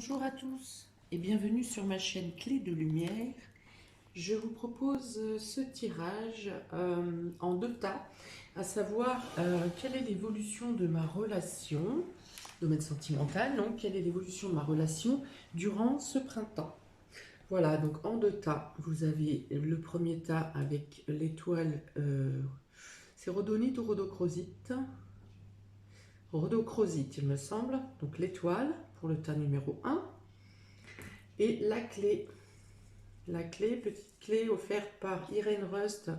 Bonjour à tous et bienvenue sur ma chaîne Clé de Lumière. Je vous propose ce tirage en deux tas, à savoir quelle est l'évolution de ma relation, domaine sentimental, donc quelle est l'évolution de ma relation durant ce printemps. Voilà, donc en deux tas, vous avez le premier tas avec l'étoile, c'est rhodonite ou rhodochrosite? Rhodochrosite, il me semble, donc l'étoile pour le tas numéro 1. Et la clé, petite clé offerte par Irene Rust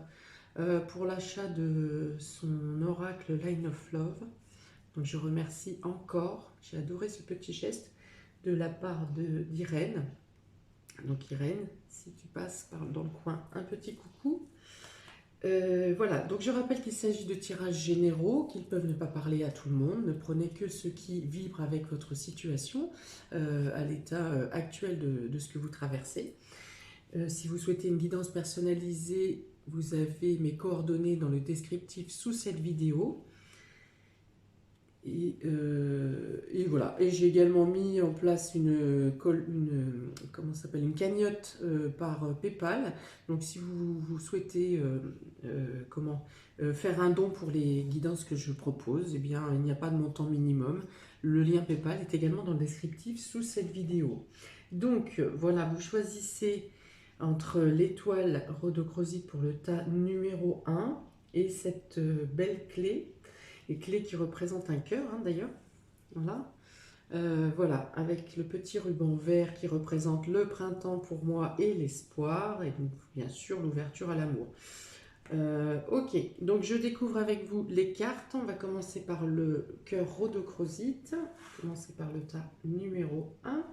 pour l'achat de son oracle Line of Love. Donc je remercie encore, j'ai adoré ce petit geste de la part d'Irene. Donc Irene, si tu passes dans le coin, un petit coucou. Voilà, donc je rappelle qu'il s'agit de tirages généraux, qu'ils peuvent ne pas parler à tout le monde. Ne prenez que ce qui vibre avec votre situation, à l'état actuel de ce que vous traversez. Si vous souhaitez une guidance personnalisée, vous avez mes coordonnées dans le descriptif sous cette vidéo. Et voilà. Et j'ai également mis en place une cagnotte par PayPal. Donc si vous souhaitez faire un don pour les guidances que je propose, eh bien il n'y a pas de montant minimum. Le lien PayPal est également dans le descriptif sous cette vidéo. Donc voilà, vous choisissez entre l'étoile rhodochrosite pour le tas numéro 1 et cette belle clé. Les clés qui représentent un cœur, hein, d'ailleurs. Voilà. Voilà, avec le petit ruban vert qui représente le printemps pour moi et l'espoir, et donc bien sûr l'ouverture à l'amour. Ok, donc je découvre avec vous les cartes. On va commencer par le cœur rhodochrosite, commencer par le tas numéro 1.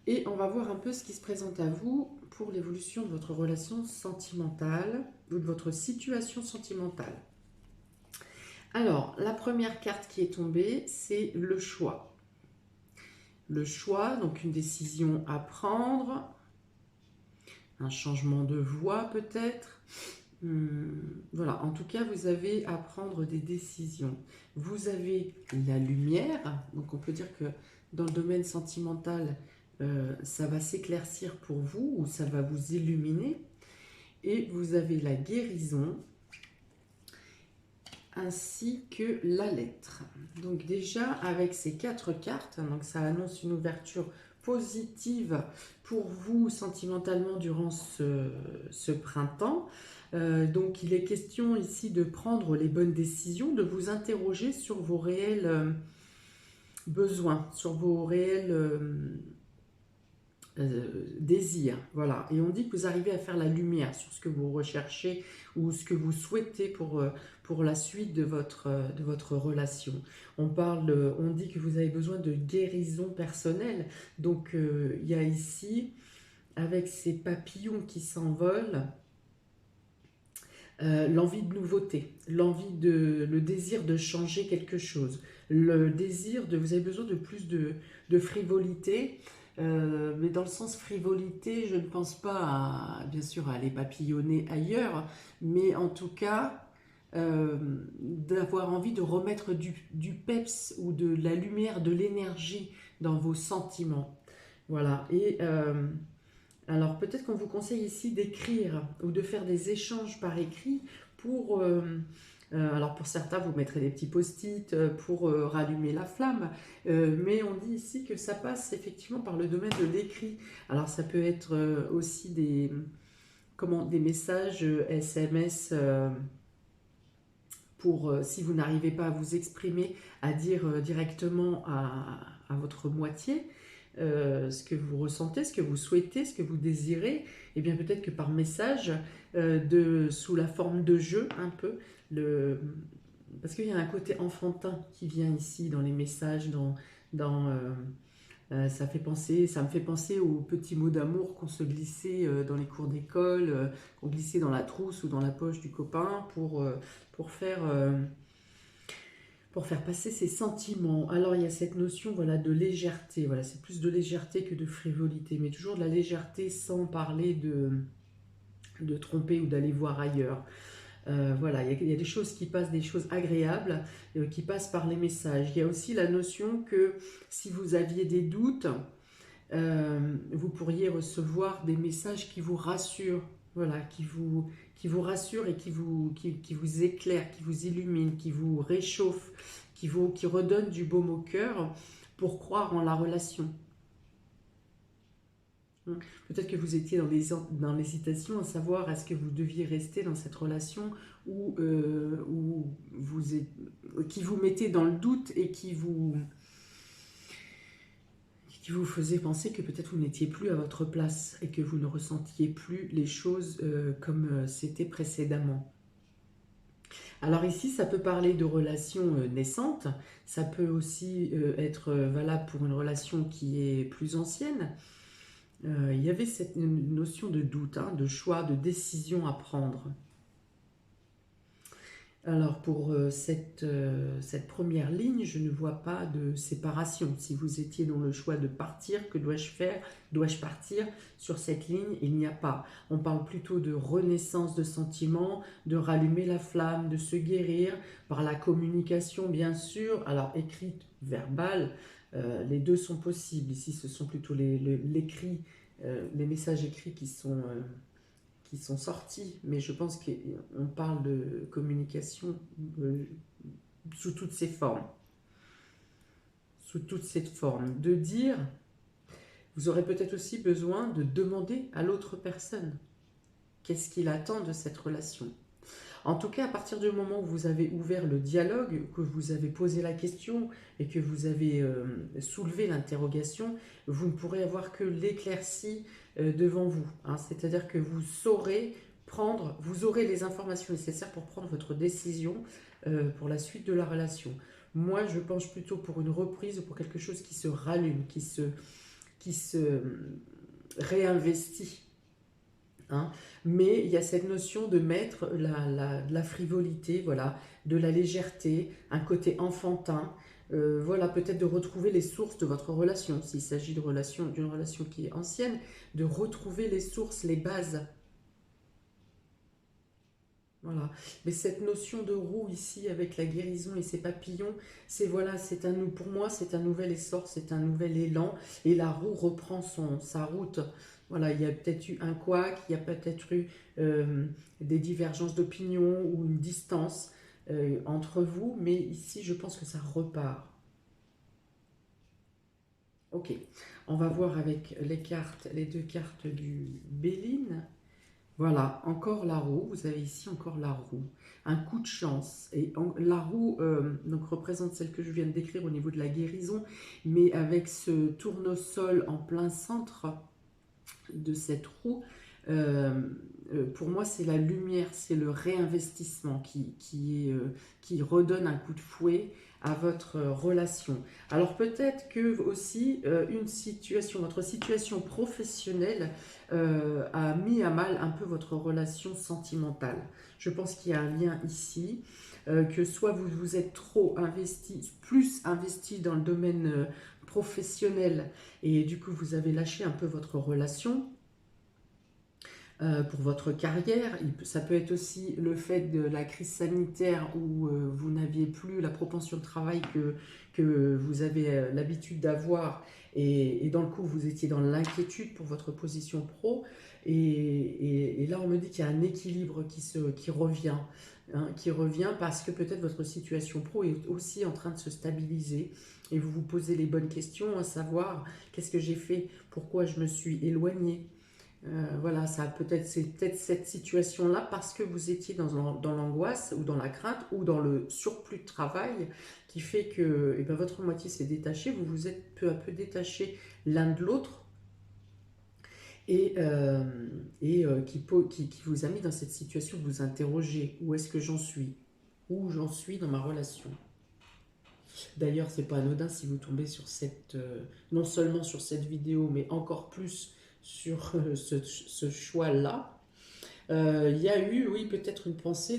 Et on va voir un peu ce qui se présente à vous pour l'évolution de votre relation sentimentale ou de votre situation sentimentale. Alors, la première carte qui est tombée, c'est le choix. Le choix, donc une décision à prendre, un changement de voie peut-être. Voilà, en tout cas, vous avez à prendre des décisions. Vous avez la lumière, donc on peut dire que dans le domaine sentimental, ça va s'éclaircir pour vous ou ça va vous illuminer. Et vous avez la guérison, ainsi que la lettre. Donc déjà avec ces 4 cartes, donc ça annonce une ouverture positive pour vous sentimentalement durant ce printemps. Donc il est question ici de prendre les bonnes décisions, de vous interroger sur vos réels besoins, sur vos réels désir, voilà. Et on dit que vous arrivez à faire la lumière sur ce que vous recherchez ou ce que vous souhaitez pour la suite de votre relation. On dit que vous avez besoin de guérison personnelle. Donc il y a ici, avec ces papillons qui s'envolent, l'envie de nouveauté, le désir de changer quelque chose, le désir vous avez besoin de plus de frivolité. Mais dans le sens frivolité, je ne pense pas bien sûr à aller papillonner ailleurs, mais en tout cas d'avoir envie de remettre du peps ou de la lumière, de l'énergie dans vos sentiments. Voilà, et alors peut-être qu'on vous conseille ici d'écrire ou de faire des échanges par écrit pour... alors pour certains, vous mettrez des petits post-it pour rallumer la flamme, mais on dit ici que ça passe effectivement par le domaine de l'écrit. Alors ça peut être aussi des messages SMS pour, si vous n'arrivez pas à vous exprimer, à dire directement à votre moitié ce que vous ressentez, ce que vous souhaitez, ce que vous désirez, et bien peut-être que par message, sous la forme de jeu un peu, parce qu'il y a un côté enfantin qui vient ici dans les messages, ça me fait penser aux petits mots d'amour qu'on se glissait dans les cours d'école, qu'on glissait dans la trousse ou dans la poche du copain pour faire passer ses sentiments. Alors il y a cette notion, voilà, de légèreté, voilà, c'est plus de légèreté que de frivolité, mais toujours de la légèreté sans parler de tromper ou d'aller voir ailleurs. Voilà, il y a des choses qui passent, des choses agréables qui passent par les messages. Il y a aussi la notion que si vous aviez des doutes, vous pourriez recevoir des messages qui vous rassurent, voilà, qui vous rassurent et qui vous éclairent, qui vous illuminent, qui vous réchauffent, qui redonnent du baume au cœur pour croire en la relation. Peut-être que vous étiez dans l'hésitation à savoir est-ce que vous deviez rester dans cette relation ou qui vous mettait dans le doute et qui vous faisait penser que peut-être vous n'étiez plus à votre place et que vous ne ressentiez plus les choses comme c'était précédemment. Alors ici, ça peut parler de relations naissantes, ça peut aussi être valable pour une relation qui est plus ancienne. Il y avait cette notion de doute, hein, de choix, de décision à prendre. Alors pour cette première ligne, je ne vois pas de séparation. Si vous étiez dans le choix de partir, que dois-je faire? Dois-je partir? Sur cette ligne, il n'y a pas. On parle plutôt de renaissance de sentiments, de rallumer la flamme, de se guérir par la communication bien sûr, alors écrite, verbale, les deux sont possibles. Ici ce sont plutôt l'écrit, les messages écrits qui sont sortis, mais je pense qu'on parle de communication sous toutes ses formes. Sous toutes ces formes. De dire, vous aurez peut-être aussi besoin de demander à l'autre personne qu'est-ce qu'il attend de cette relation. En tout cas, à partir du moment où vous avez ouvert le dialogue, que vous avez posé la question et que vous avez soulevé l'interrogation, vous ne pourrez avoir que l'éclaircie devant vous. Hein. C'est-à-dire que vous saurez vous aurez les informations nécessaires pour prendre votre décision pour la suite de la relation. Moi, je penche plutôt pour une reprise ou pour quelque chose qui se rallume, qui se réinvestit. Hein. Mais il y a cette notion de mettre la frivolité, voilà, de la légèreté, un côté enfantin, voilà, peut-être de retrouver les sources de votre relation, s'il s'agit d'une relation qui est ancienne, de retrouver les sources, les bases. Voilà. Mais cette notion de roue ici, avec la guérison et ses papillons, voilà, pour moi, c'est un nouvel essor, c'est un nouvel élan, et la roue reprend sa route. Voilà, il y a peut-être eu un couac, il y a peut-être eu des divergences d'opinion ou une distance entre vous, mais ici, je pense que ça repart. Ok, on va voir avec les deux cartes du Béline. Voilà, encore la roue, vous avez ici encore la roue, un coup de chance. Et la roue donc représente celle que je viens de décrire au niveau de la guérison, mais avec ce tournesol en plein centre de cette roue, pour moi c'est la lumière, c'est le réinvestissement qui redonne un coup de fouet à votre relation. Alors peut-être que aussi votre situation professionnelle a mis à mal un peu votre relation sentimentale. Je pense qu'il y a un lien ici, que soit vous vous êtes trop investi, plus investi dans le domaine professionnel et du coup vous avez lâché un peu votre relation, pour votre carrière. Ça peut être aussi le fait de la crise sanitaire où vous n'aviez plus la propension de travail que vous avez l'habitude d'avoir et dans le coup vous étiez dans l'inquiétude pour votre position pro et là on me dit qu'il y a un équilibre qui revient. Hein, qui revient parce que peut-être votre situation pro est aussi en train de se stabiliser et vous vous posez les bonnes questions, à savoir qu'est-ce que j'ai fait, pourquoi je me suis éloignée. Voilà, c'est peut-être cette situation-là parce que vous étiez dans l'angoisse ou dans la crainte ou dans le surplus de travail qui fait que eh ben, votre moitié s'est détachée, vous vous êtes peu à peu détaché l'un de l'autre et qui vous a mis dans cette situation de vous interroger. Où est-ce que j'en suis? Où j'en suis dans ma relation? D'ailleurs, c'est pas anodin si vous tombez sur non seulement sur cette vidéo, mais encore plus sur ce choix-là. Il y a eu, oui, peut-être la pensée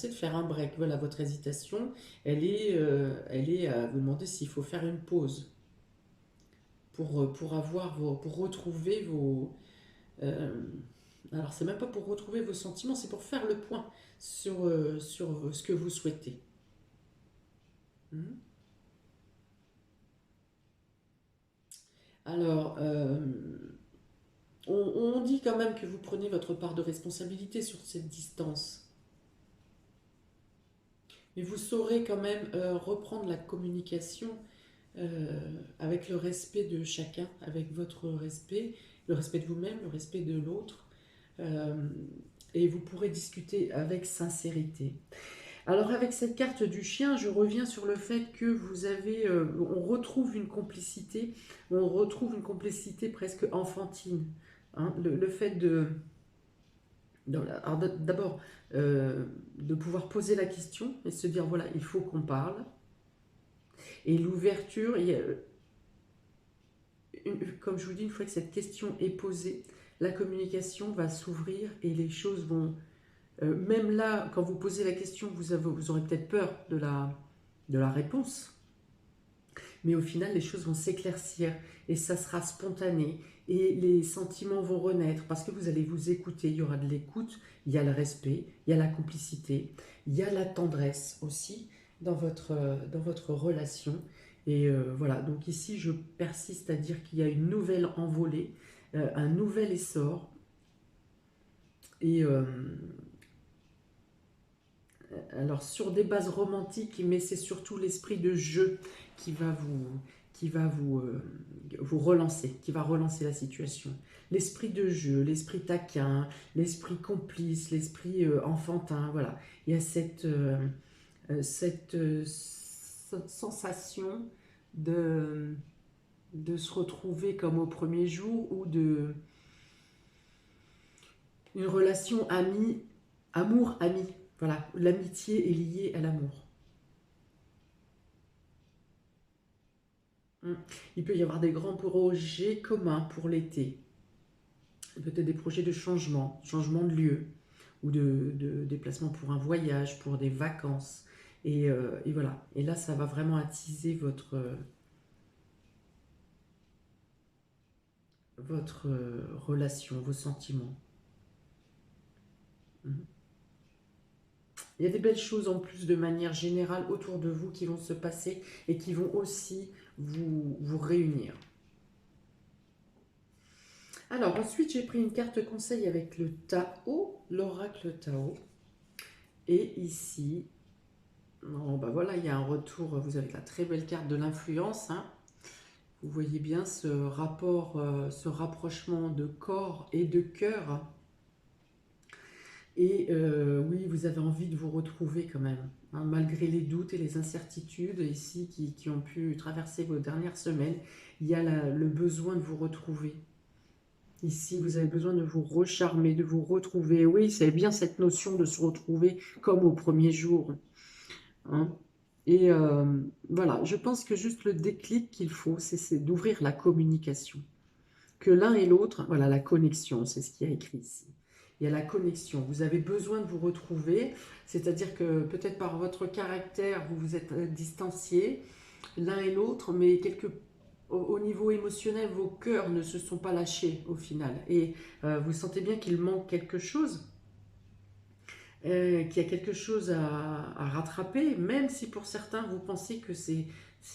de faire un break. Voilà, votre hésitation, elle est à vous demander s'il faut faire une pause pour retrouver euh, Alors, c'est même pas pour retrouver vos sentiments, c'est pour faire le point sur ce que vous souhaitez. Hmm. Alors, on dit quand même que vous prenez votre part de responsabilité sur cette distance. Mais vous saurez quand même reprendre la communication avec le respect de chacun, avec votre respect, le respect de vous-même, le respect de l'autre. euh, et vous pourrez discuter avec sincérité. Alors avec cette carte du chien, je reviens sur le fait que vous avez, on retrouve une complicité presque enfantine. Hein. Le fait alors d'abord, de pouvoir poser la question et se dire voilà, il faut qu'on parle. Et l'ouverture, comme je vous dis, une fois que cette question est posée, la communication va s'ouvrir et les choses vont... même là, quand vous posez la question, vous aurez peut-être peur de la réponse, mais au final, les choses vont s'éclaircir et ça sera spontané et les sentiments vont renaître parce que vous allez vous écouter. Il y aura de l'écoute, il y a le respect, il y a la complicité, il y a la tendresse aussi dans votre relation. Et voilà, donc ici, je persiste à dire qu'il y a une nouvelle envolée, un nouvel essor. Et alors sur des bases romantiques, mais c'est surtout l'esprit de jeu qui va vous relancer, qui va relancer la situation. L'esprit de jeu, l'esprit taquin, l'esprit complice, l'esprit enfantin, voilà. Il y a cette sensation de, de se retrouver comme au premier jour ou de une relation amie, amour-ami. Voilà, l'amitié est liée à l'amour. Mm. Il peut y avoir des grands projets communs pour l'été. Peut-être des projets de changement, changement de lieu, ou de déplacement pour un voyage, pour des vacances. Et voilà. Et là, ça va vraiment attiser votre relation, vos sentiments. Mhm. Il y a des belles choses en plus de manière générale autour de vous qui vont se passer et qui vont aussi vous réunir. Alors ensuite, j'ai pris une carte conseil avec le Tao, l'oracle Tao. Et ici, oh, bah voilà, il y a un retour, vous avez la très belle carte de l'influence. Hein. Vous voyez bien ce rapport, ce rapprochement de corps et de cœur. Et oui, vous avez envie de vous retrouver quand même, hein, malgré les doutes et les incertitudes ici qui ont pu traverser vos dernières semaines. Il y a le besoin de vous retrouver. Ici, vous avez besoin de vous recharmer, de vous retrouver. Oui, c'est bien cette notion de se retrouver comme au premier jour. Hein. Et voilà, je pense que juste le déclic qu'il faut, c'est d'ouvrir la communication. Que l'un et l'autre, voilà, la connexion, c'est ce qu'il y a écrit ici. Il y a la connexion. Vous avez besoin de vous retrouver, c'est-à-dire que peut-être par votre caractère, vous vous êtes distanciés l'un et l'autre, mais au niveau émotionnel, vos cœurs ne se sont pas lâchés au final. Et vous sentez bien qu'il manque quelque chose, qu'il y a quelque chose à rattraper, même si pour certains, vous pensez que c'est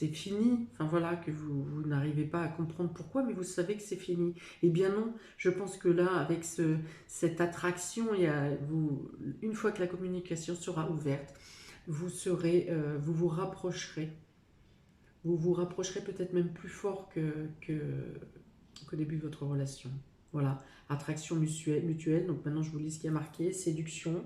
fini, enfin voilà, que vous n'arrivez pas à comprendre pourquoi, mais vous savez que c'est fini. Eh bien non, je pense que là, avec cette attraction, une fois que la communication sera ouverte, vous vous rapprocherez. Vous vous rapprocherez peut-être même plus fort qu'au début de votre relation. Voilà, attraction mutuelle. Donc maintenant, je vous lis ce qui a marqué. Séduction,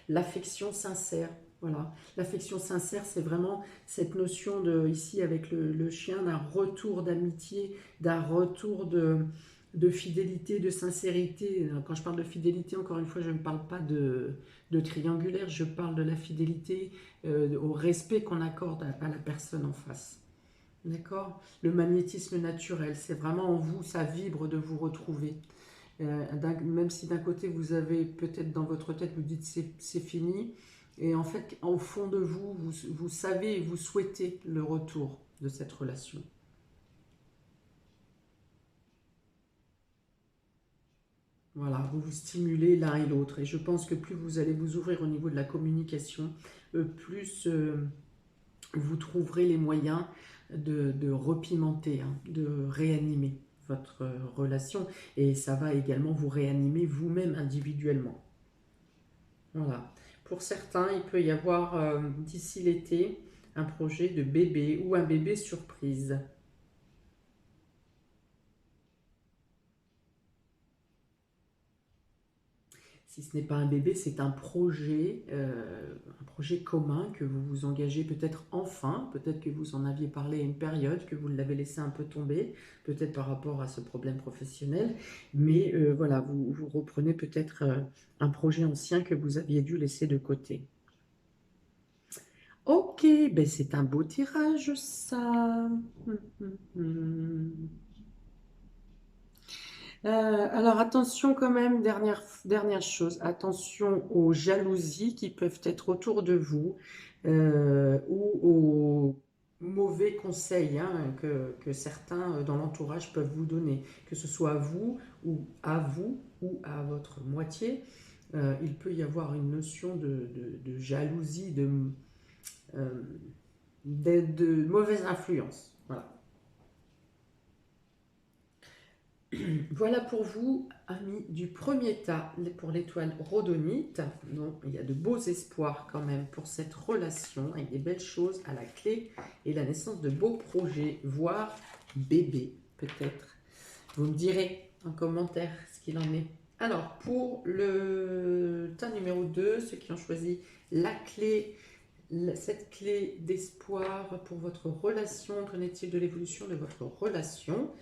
l'affection sincère. Voilà, l'affection sincère, c'est vraiment cette notion ici avec le chien, d'un retour d'amitié, d'un retour de fidélité, de sincérité. Quand je parle de fidélité, encore une fois, je ne parle pas de triangulaire, je parle de la fidélité, au respect qu'on accorde à la personne en face. D'accord. Le magnétisme naturel, c'est vraiment en vous, ça vibre de vous retrouver. Même si d'un côté vous avez peut-être dans votre tête, vous dites c'est fini, et en fait, au fond de vous savez et vous souhaitez le retour de cette relation. Voilà, vous vous stimulez l'un et l'autre. Et je pense que plus vous allez vous ouvrir au niveau de la communication, plus vous trouverez les moyens de repimenter, hein, de réanimer votre relation. Et ça va également vous réanimer vous-même individuellement. Voilà. Pour certains, il peut y avoir d'ici l'été un projet de bébé ou un bébé surprise. Si ce n'est pas un bébé, c'est un projet commun que vous vous engagez peut-être enfin, peut-être que vous en aviez parlé à une période, que vous l'avez laissé un peu tomber, peut-être par rapport à ce problème professionnel, mais voilà, vous reprenez peut-être un projet ancien que vous aviez dû laisser de côté. Ok, ben c'est un beau tirage ça. Alors attention quand même, dernière chose, attention aux jalousies qui peuvent être autour de vous ou aux mauvais conseils, hein, que certains dans l'entourage peuvent vous donner, que ce soit à vous ou à votre moitié. Il peut y avoir une notion de jalousie, euh, de mauvaise influence. Voilà. Voilà pour vous, amis du premier tas, pour l'étoile rhodonite. Donc, il y a de beaux espoirs quand même pour cette relation, avec des belles choses à la clé et la naissance de beaux projets, voire bébés peut-être. Vous me direz en commentaire ce qu'il en est. Alors, pour le tas numéro 2, ceux qui ont choisi la clé, cette clé d'espoir pour votre relation, qu'en est-il de l'évolution de votre relation,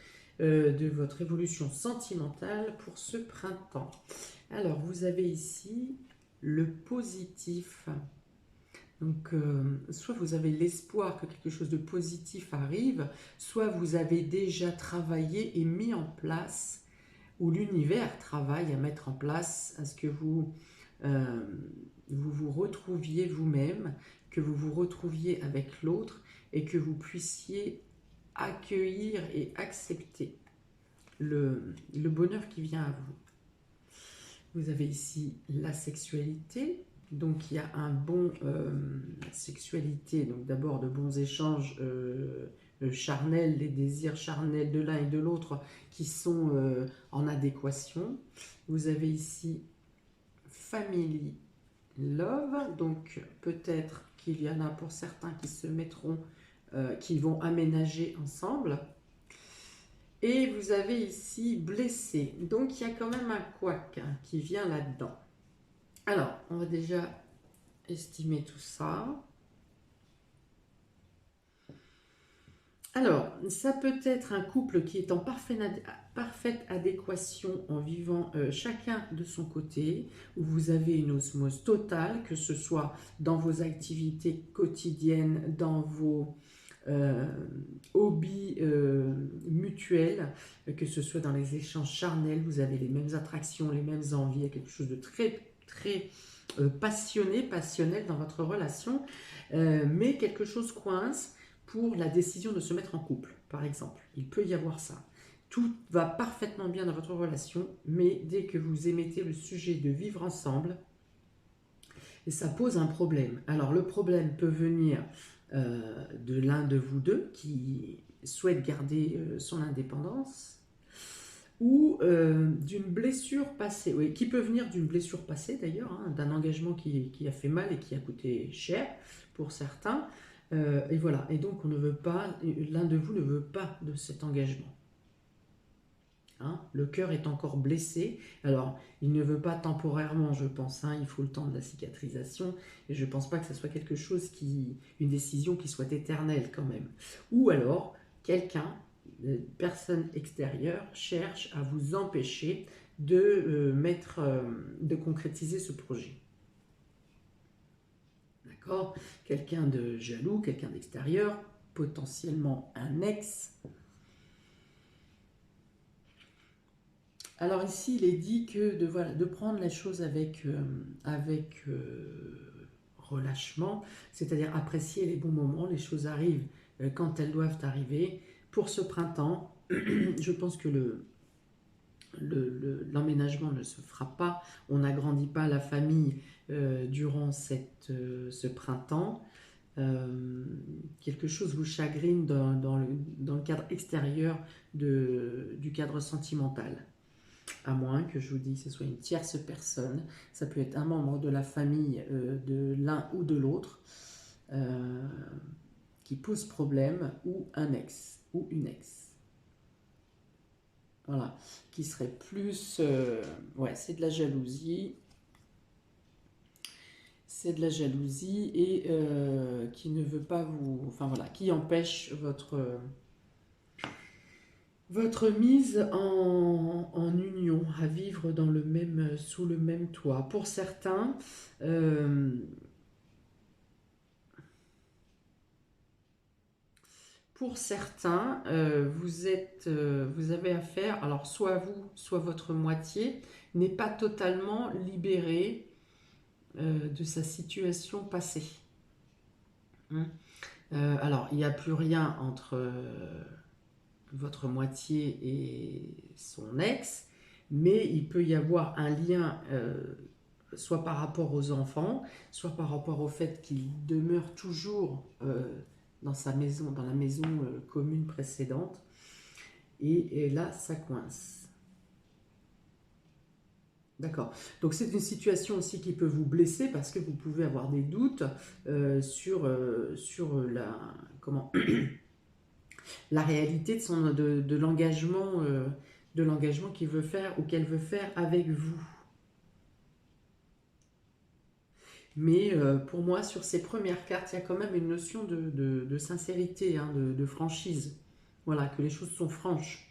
de votre évolution sentimentale pour ce printemps? Alors, vous avez ici le positif. Donc, soit vous avez l'espoir que quelque chose de positif arrive, soit vous avez déjà travaillé et mis en place, ou l'univers travaille à mettre en place, à ce que euh, vous retrouviez vous-même, que vous vous retrouviez avec l'autre et que vous puissiez accueillir et accepter le bonheur qui vient à vous. Vous avez ici la sexualité, donc il y a un bon sexualité, donc d'abord de bons échanges charnels, les désirs charnels de l'un et de l'autre qui sont en adéquation. Vous avez ici family love, donc peut-être qu'il y en a pour certains qui se mettront, qui vont aménager ensemble. Et vous avez ici blessé. Donc il y a quand même un couac qui vient là-dedans. Alors, on va déjà estimer tout ça. Alors, ça peut être un couple qui est en parfaite adéquation en vivant chacun de son côté, où vous avez une osmose totale, que ce soit dans vos activités quotidiennes, dans vos hobbies mutuels, que ce soit dans les échanges charnels, vous avez les mêmes attractions, les mêmes envies, il y a quelque chose de très, très passionnel dans votre relation, mais quelque chose coince pour la décision de se mettre en couple, par exemple. Il peut y avoir ça. Tout va parfaitement bien dans votre relation, mais dès que vous émettez le sujet de vivre ensemble, ça pose un problème. Alors le problème peut venir de l'un de vous deux qui souhaite garder son indépendance, ou d'une blessure passée, oui, qui peut venir d'une blessure passée d'ailleurs, hein, d'un engagement qui a fait mal et qui a coûté cher pour certains. Et voilà, et donc on ne veut pas, l'un de vous ne veut pas de cet engagement. Hein, le cœur est encore blessé, alors il ne veut pas temporairement, je pense, hein, il faut le temps de la cicatrisation, et je ne pense pas que ce soit quelque chose une décision qui soit éternelle quand même. Ou alors, quelqu'un, personne extérieure, cherche à vous empêcher de concrétiser ce projet. D'accord? Quelqu'un de jaloux, quelqu'un d'extérieur, potentiellement un ex. Alors ici, il est dit que de prendre les choses avec relâchement, c'est-à-dire apprécier les bons moments, les choses arrivent quand elles doivent arriver. Pour ce printemps, je pense que l'emménagement ne se fera pas, on n'agrandit pas la famille durant ce printemps. Quelque chose vous chagrine dans le cadre extérieur du cadre sentimental. À moins que je vous dise que ce soit une tierce personne, ça peut être un membre de la famille de l'un ou de l'autre qui pose problème, ou un ex ou une ex. Voilà, qui serait plus... ouais, c'est de la jalousie. C'est de la jalousie et qui ne veut pas vous... Enfin voilà, qui empêche votre mise en union, à vivre dans sous le même toit. Pour certains, vous avez affaire, alors soit vous, soit votre moitié, n'est pas totalement libéré de sa situation passée. Alors, il n'y a plus rien entre votre moitié et son ex, mais il peut y avoir un lien soit par rapport aux enfants, soit par rapport au fait qu'il demeure toujours dans sa maison, dans la maison commune précédente, et là, ça coince. D'accord. Donc c'est une situation aussi qui peut vous blesser parce que vous pouvez avoir des doutes sur la réalité de l'engagement qu'il veut faire ou qu'elle veut faire avec vous. Mais pour moi, sur ces premières cartes, il y a quand même une notion de sincérité, hein, de franchise. Voilà, que les choses sont franches.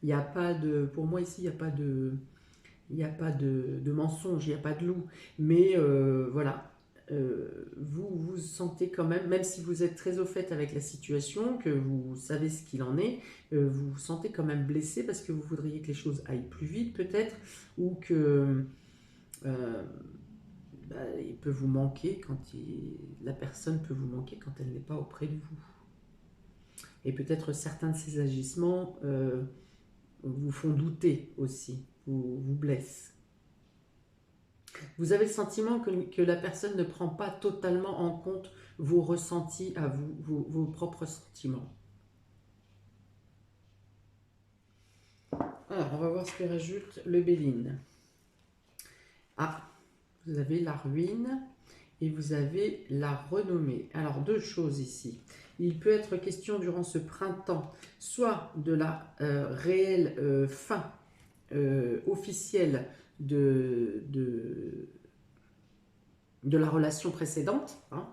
Il n'y a pas de... Pour moi, ici, il n'y a pas de... Il n'y a pas de mensonge, il n'y a pas de loup. Mais voilà, vous vous sentez quand même si vous êtes très au fait avec la situation, que vous savez ce qu'il en est, vous vous sentez quand même blessé parce que vous voudriez que les choses aillent plus vite peut-être, ou que il peut vous manquer la personne peut vous manquer quand elle n'est pas auprès de vous. Et peut-être certains de ces agissements vous font douter aussi, vous blessent. Vous avez le sentiment que la personne ne prend pas totalement en compte vos ressentis à vous, vos propres sentiments. Alors, on va voir ce que rajoute le Béline. Ah, vous avez la ruine et vous avez la renommée. Alors, deux choses ici. Il peut être question durant ce printemps, soit de la réelle fin officielle de la relation précédente. Hein.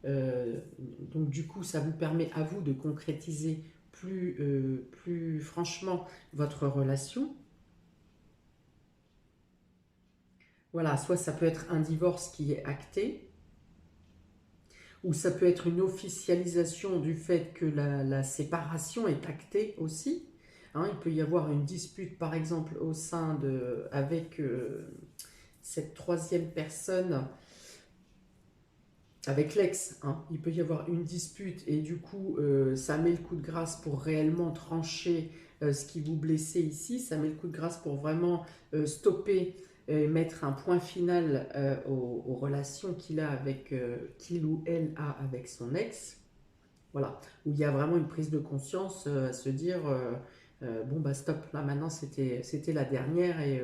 Donc du coup, ça vous permet à vous de concrétiser plus franchement votre relation. Voilà, soit ça peut être un divorce qui est acté, ou ça peut être une officialisation du fait que la séparation est actée aussi. Hein, il peut y avoir une dispute, par exemple, avec cette troisième personne, avec l'ex. Hein. Il peut y avoir une dispute et du coup, ça met le coup de grâce pour réellement trancher ce qui vous blessait ici. Ça met le coup de grâce pour vraiment stopper et mettre un point final aux relations qu'il ou elle a avec son ex. Voilà, où il y a vraiment une prise de conscience à se dire bon bah stop, là maintenant c'était la dernière et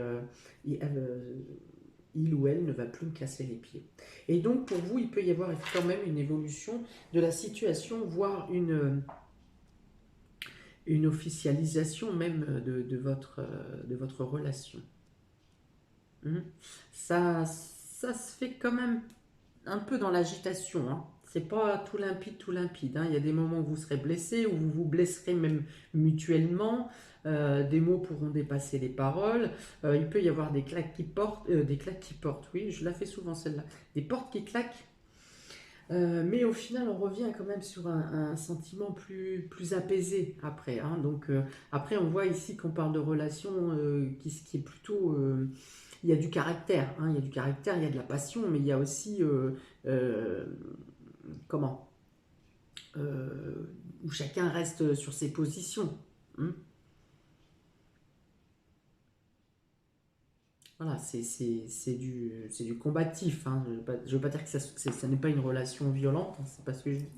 il ou elle ne va plus me casser les pieds. Et donc pour vous, il peut y avoir quand même une évolution de la situation, voire une officialisation même de votre relation. Ça se fait quand même un peu dans l'agitation, hein. C'est pas tout limpide, hein. Il y a des moments où vous serez blessé, où vous vous blesserez même mutuellement. Des mots pourront dépasser les paroles. Il peut y avoir des claques qui portent, oui, je la fais souvent celle-là. Des portes qui claquent. Mais au final, on revient quand même sur un sentiment plus apaisé après. Hein. Donc après, on voit ici qu'on parle de relations qui est plutôt... il y a du caractère, hein, il y a du caractère, il y a de la passion, mais il y a aussi... comment où chacun reste sur ses positions. Hein. Voilà, c'est du combatif, hein. Je veux pas dire que ça n'est pas une relation violente, hein, c'est pas ce que je dis.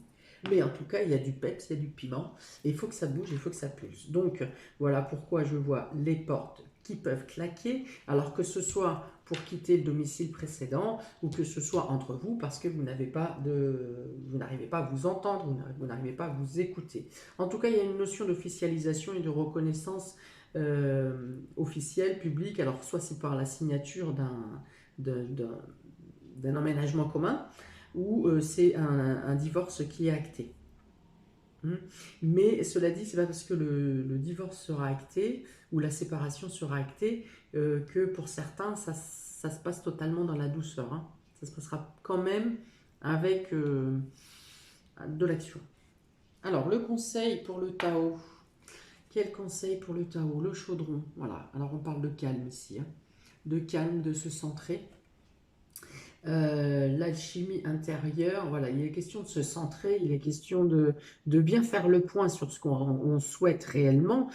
Mais en tout cas, il y a du peps, il y a du piment, et il faut que ça bouge, il faut que ça pulse. Donc, voilà pourquoi je vois les portes qui peuvent claquer, alors que ce soit pour quitter le domicile précédent, ou que ce soit entre vous, parce que vous n'arrivez pas à vous entendre, vous n'arrivez pas à vous écouter. En tout cas, il y a une notion d'officialisation et de reconnaissance officielle, publique, alors soit c'est par la signature d'un emménagement commun, ou c'est un divorce qui est acté. Mais cela dit, c'est pas parce que le divorce sera acté ou la séparation sera actée que pour certains, ça se passe totalement dans la douceur, hein. Ça se passera quand même avec de l'action. Alors, le conseil pour le Tao. Quel conseil pour le Tao? Le chaudron, voilà. Alors, on parle de calme ici, hein. De calme, de se centrer. L'alchimie intérieure, voilà, il est question de se centrer, il est question de bien faire le point sur ce qu'on souhaite réellement,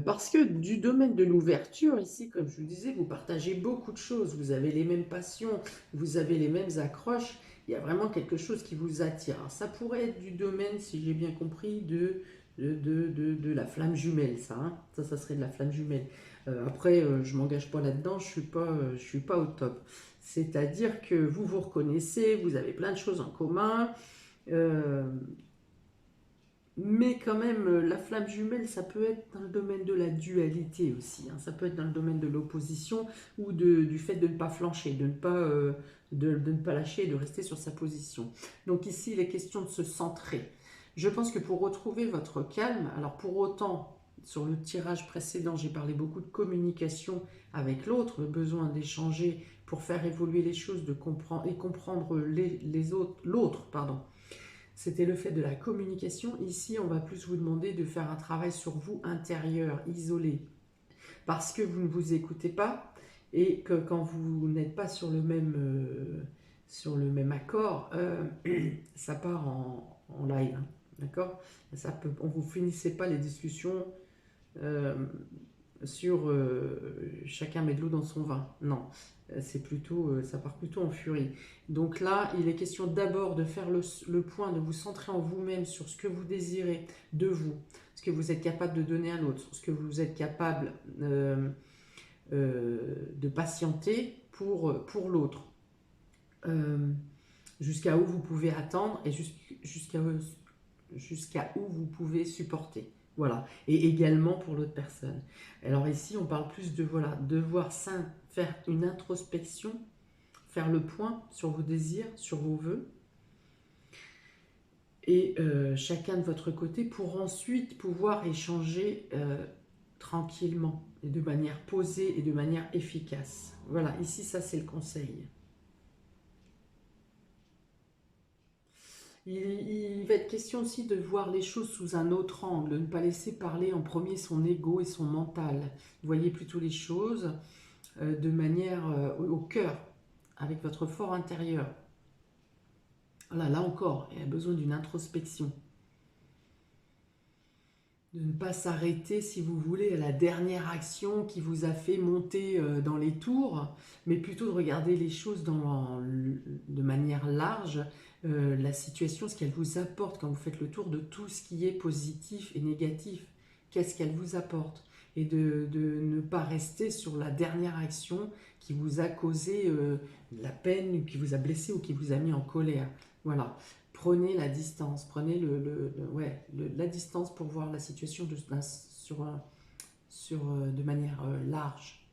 parce que du domaine de l'ouverture, ici, comme je vous disais, vous partagez beaucoup de choses, vous avez les mêmes passions, vous avez les mêmes accroches, il y a vraiment quelque chose qui vous attire. Alors, ça pourrait être du domaine, si j'ai bien compris, de la flamme jumelle, ça, hein. Ça serait de la flamme jumelle. Après, je m'engage pas là-dedans, je suis pas au top. C'est-à-dire que vous vous reconnaissez, vous avez plein de choses en commun, euh, mais quand même, la flamme jumelle, ça peut être dans le domaine de la dualité aussi, hein. Ça peut être dans le domaine de l'opposition ou du fait de ne pas flancher, de ne pas lâcher et de rester sur sa position. Donc ici, il est question de se centrer. Je pense que pour retrouver votre calme, alors pour autant, sur le tirage précédent, j'ai parlé beaucoup de communication avec l'autre, le besoin d'échanger pour faire évoluer les choses, de comprendre et comprendre les autres, l'autre, pardon. C'était le fait de la communication. Ici, on va plus vous demander de faire un travail sur vous intérieur, isolé, parce que vous ne vous écoutez pas et que quand vous n'êtes pas sur le même accord, ça part en live, hein, d'accord? Vous finissez pas les discussions euh, sur chacun met de l'eau dans son vin. Non, c'est plutôt, ça part plutôt en furie. Donc là, il est question d'abord de faire le point, de vous centrer en vous-même sur ce que vous désirez de vous, ce que vous êtes capable de donner à l'autre, ce que vous êtes capable de patienter pour l'autre. Jusqu'à où vous pouvez attendre et jusqu'à où vous pouvez supporter. Voilà. Et également pour l'autre personne. Alors ici, on parle plus de voilà, devoir faire une introspection, faire le point sur vos désirs, sur vos vœux, et chacun de votre côté pour ensuite pouvoir échanger tranquillement et de manière posée et de manière efficace. Voilà, ici, ça c'est le conseil. Il va être question aussi de voir les choses sous un autre angle, de ne pas laisser parler en premier son ego et son mental. Vous voyez plutôt les choses de manière au cœur, avec votre fort intérieur. Voilà, là encore, il y a besoin d'une introspection. De ne pas s'arrêter, si vous voulez, à la dernière action qui vous a fait monter dans les tours, mais plutôt de regarder les choses de manière large, la situation, ce qu'elle vous apporte quand vous faites le tour de tout ce qui est positif et négatif. Qu'est-ce qu'elle vous apporte? Et de ne pas rester sur la dernière action qui vous a causé de la peine, ou qui vous a blessé, ou qui vous a mis en colère. Voilà. Prenez la distance, prenez la distance pour voir la situation de manière large.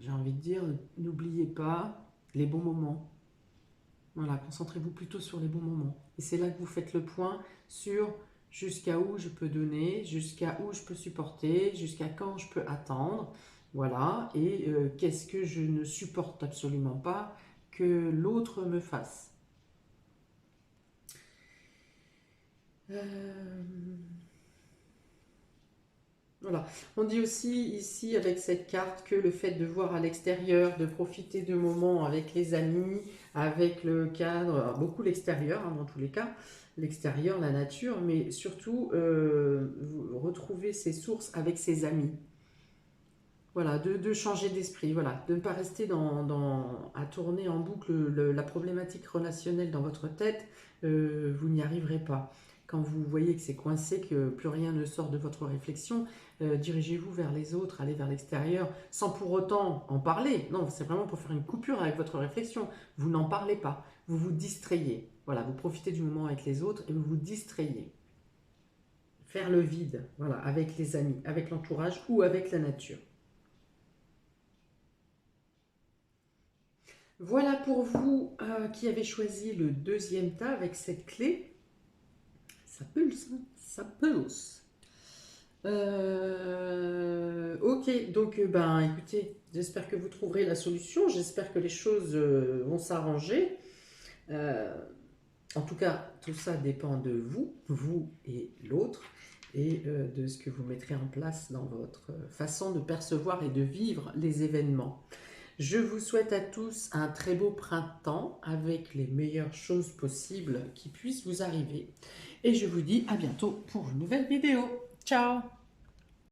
J'ai envie de dire, n'oubliez pas les bons moments. Voilà, concentrez-vous plutôt sur les bons moments. Et c'est là que vous faites le point sur jusqu'à où je peux donner, jusqu'à où je peux supporter, jusqu'à quand je peux attendre. Voilà, et qu'est-ce que je ne supporte absolument pas que l'autre me fasse. Voilà. On dit aussi ici avec cette carte que le fait de voir à l'extérieur, de profiter de moments avec les amis, avec le cadre, alors beaucoup l'extérieur hein, dans tous les cas, l'extérieur, la nature, mais surtout retrouver ses sources avec ses amis. Voilà, de changer d'esprit, voilà, de ne pas rester à tourner en boucle la problématique relationnelle dans votre tête, vous n'y arriverez pas. Quand vous voyez que c'est coincé, que plus rien ne sort de votre réflexion, dirigez-vous vers les autres, allez vers l'extérieur, sans pour autant en parler. Non, c'est vraiment pour faire une coupure avec votre réflexion. Vous n'en parlez pas, vous vous distrayez. Voilà, vous profitez du moment avec les autres et vous vous distrayez. Faire le vide, voilà, avec les amis, avec l'entourage ou avec la nature. Voilà pour vous qui avez choisi le deuxième tas avec cette clé. Ça pulse, hein, ça pulse. Ok, donc ben écoutez, j'espère que vous trouverez la solution, j'espère que les choses vont s'arranger. En tout cas, tout ça dépend de vous, vous et l'autre, et de ce que vous mettrez en place dans votre façon de percevoir et de vivre les événements. Je vous souhaite à tous un très beau printemps avec les meilleures choses possibles qui puissent vous arriver. Et je vous dis à bientôt pour une nouvelle vidéo. Ciao!